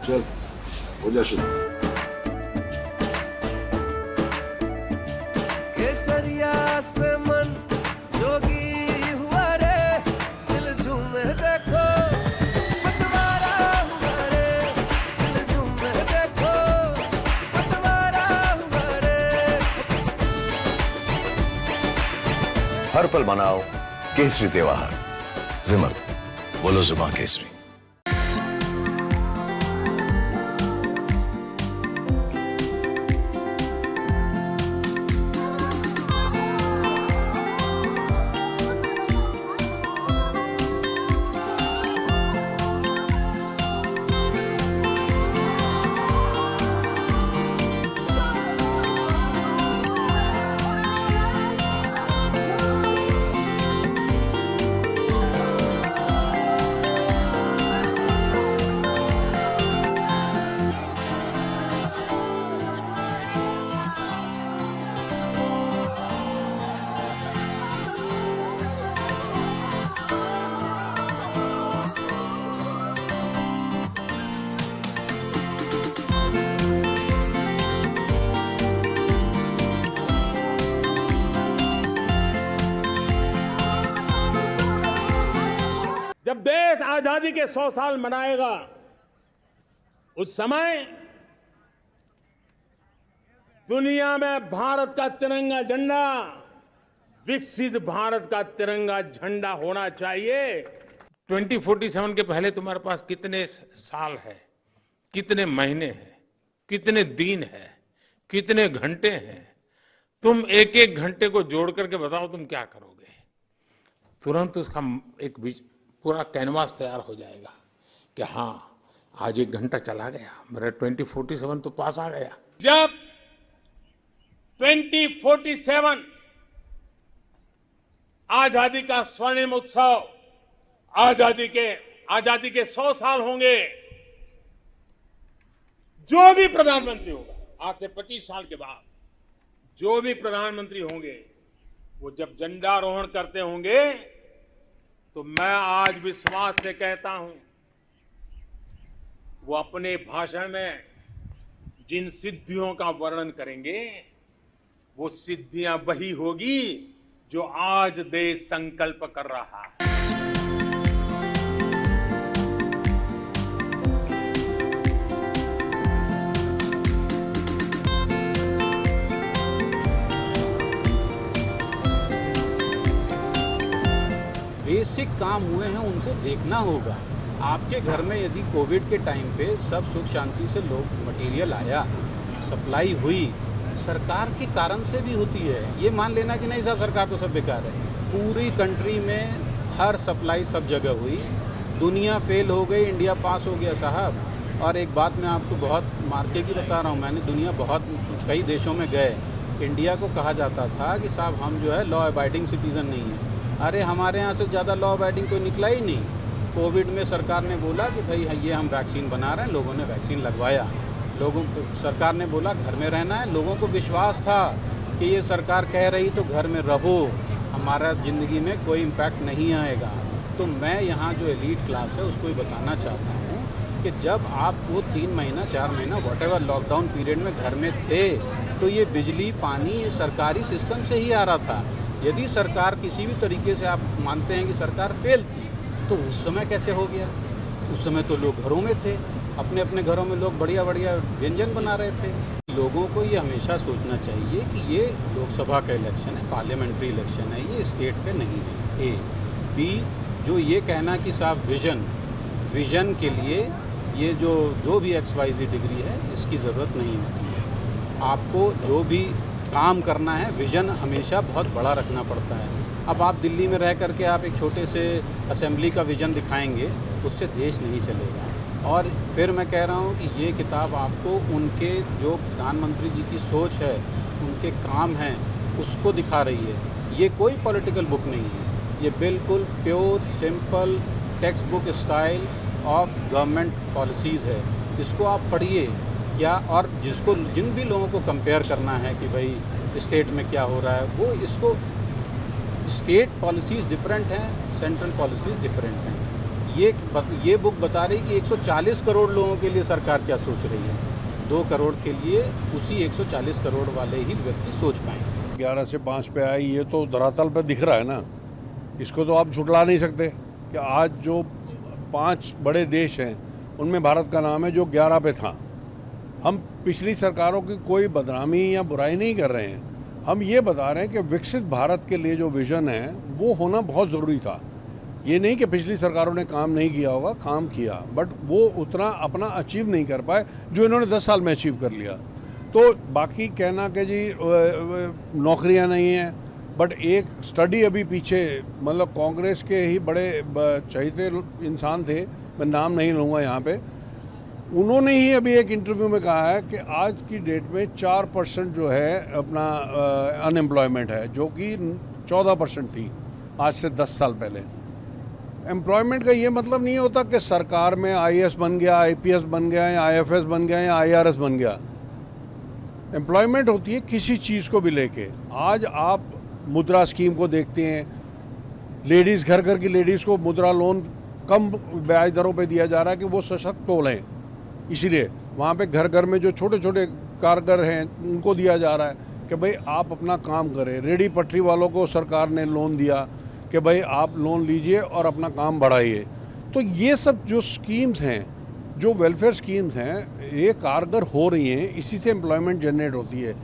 चल हो जा शुरू। केसरिया से मन जोगी हुआ रे, दिल झूमे देखो पतवारा हुआ रे, दिल झूमे देखो पतवारा हुआ रे। हर पल मनाओ केसरी त्योहार। विमल, बोलो जुबान केसरी। जब देश आजादी के 100 साल मनाएगा, उस समय दुनिया में भारत का तिरंगा झंडा, विकसित भारत का तिरंगा झंडा होना चाहिए। 2047 के पहले तुम्हारे पास कितने साल है, कितने महीने हैं, कितने दिन है, कितने घंटे हैं? तुम एक एक घंटे को जोड़ करके बताओ तुम क्या करोगे। तुरंत उसका एक पूरा कैनवास तैयार हो जाएगा कि हाँ, आज एक घंटा चला गया, मेरा 2047 तो पास आ गया। जब 2047 आजादी का स्वर्णिम उत्सव, आजादी के 100 साल होंगे, जो भी प्रधानमंत्री होगा, आज से 25 साल के बाद जो भी प्रधानमंत्री होंगे, वो जब झंडारोहण करते होंगे, तो मैं आज विश्वास से कहता हूं, वो अपने भाषण में जिन सिद्धियों का वर्णन करेंगे, वो सिद्धियां वही होगी जो आज देश संकल्प कर रहा है। बेसिक काम हुए हैं उनको देखना होगा। आपके घर में यदि कोविड के टाइम पे सब सुख शांति से लोग मटेरियल आया, सप्लाई हुई, सरकार के कारण से भी होती है। ये मान लेना कि नहीं साहब सरकार तो सब बेकार है। पूरी कंट्री में हर सप्लाई सब जगह हुई, दुनिया फेल हो गई, इंडिया पास हो गया साहब। और एक बात मैं आपको बहुत मार्के की बता रहा हूँ, मैंने दुनिया बहुत कई देशों में गए, इंडिया को कहा जाता था कि साहब हम जो है लॉ अबाइडिंग सिटीज़न नहीं है। अरे हमारे यहाँ से ज़्यादा लॉ अबाइडिंग कोई निकला ही नहीं। कोविड में सरकार ने बोला कि भाई ये हम वैक्सीन बना रहे हैं, लोगों ने वैक्सीन लगवाया, सरकार ने बोला घर में रहना है, लोगों को विश्वास था कि ये सरकार कह रही तो घर में रहो, हमारा ज़िंदगी में कोई इम्पैक्ट नहीं आएगा। तो मैं यहाँ जो एलीट क्लास है उसको ही बताना चाहता हूँ कि जब आप वो 3 महीना 4 महीना व्हाटएवर लॉकडाउन पीरियड में घर में थे, तो ये बिजली पानी ये सरकारी सिस्टम से ही आ रहा था। यदि सरकार किसी भी तरीके से आप मानते हैं कि सरकार फेल थी, तो उस समय कैसे हो गया? उस समय तो लोग घरों में थे, अपने अपने घरों में लोग बढ़िया बढ़िया व्यंजन बना रहे थे। लोगों को ये हमेशा सोचना चाहिए कि ये लोकसभा का इलेक्शन है, पार्लियामेंट्री इलेक्शन है, ये स्टेट का नहीं है। ए बी जो ये कहना कि साहब विजन के लिए ये जो भी XYZ डिग्री है इसकी ज़रूरत नहीं होती है। आपको जो भी काम करना है विज़न हमेशा बहुत बड़ा रखना पड़ता है। अब आप दिल्ली में रह करके आप एक छोटे से असेंबली का विज़न दिखाएंगे, उससे देश नहीं चलेगा। और फिर मैं कह रहा हूँ कि ये किताब आपको उनके जो प्रधानमंत्री जी की सोच है, उनके काम हैं, उसको दिखा रही है। ये कोई पॉलिटिकल बुक नहीं है, ये बिल्कुल pure simple text book style of government policies है। इसको आप पढ़िए क्या, और जिन भी लोगों को कंपेयर करना है कि भाई स्टेट में क्या हो रहा है, वो इसको स्टेट पॉलिसीज़ डिफरेंट हैं, सेंट्रल पॉलिसीज़ डिफरेंट हैं। ये बुक बता रही कि 140 करोड़ लोगों के लिए सरकार क्या सोच रही है। 2 करोड़ के लिए उसी 140 करोड़ वाले ही व्यक्ति सोच पाएंगे। 11 से 5 पे आई, ये तो धरातल पे दिख रहा है ना, इसको तो आप झुटला नहीं सकते कि आज जो 5 बड़े देश हैं उनमें भारत का नाम है जो 11 पे था। हम पिछली सरकारों की कोई बदनामी या बुराई नहीं कर रहे हैं, हम ये बता रहे हैं कि विकसित भारत के लिए जो विज़न है वो होना बहुत ज़रूरी था। ये नहीं कि पिछली सरकारों ने काम नहीं किया होगा, काम किया, बट वो उतना अपना अचीव नहीं कर पाए जो इन्होंने 10 साल में अचीव कर लिया। तो बाकी कहना कि जी नौकरियां नहीं हैं, बट एक स्टडी अभी पीछे, मतलब कांग्रेस के ही बड़े चहेते इंसान थे, मैं नाम नहीं लूँगा यहाँ पे, उन्होंने ही अभी एक इंटरव्यू में कहा है कि आज की डेट में 4% जो है अपना अनएम्प्लॉयमेंट है, जो कि 14% थी आज से 10 साल पहले। एम्प्लॉयमेंट का ये मतलब नहीं होता कि सरकार में IAS बन गया, IPS बन गया, या IFS बन गया, या IRS बन गया। एम्प्लॉयमेंट होती है किसी चीज़ को भी लेके। आज आप मुद्रा स्कीम को देखते हैं, लेडीज़, घर घर की लेडीज़ को मुद्रा लोन कम ब्याज दरों पे दिया जा रहा है कि वो सशक्त तो लें, इसीलिए वहाँ पे घर घर में जो छोटे छोटे कारीगर हैं उनको दिया जा रहा है कि भाई आप अपना काम करें। रेडी पटरी वालों को सरकार ने लोन दिया कि भाई आप लोन लीजिए और अपना काम बढ़ाइए। तो ये सब जो स्कीम्स हैं, जो वेलफेयर स्कीम्स हैं, ये कारगर हो रही हैं, इसी से एम्प्लॉयमेंट जनरेट होती है।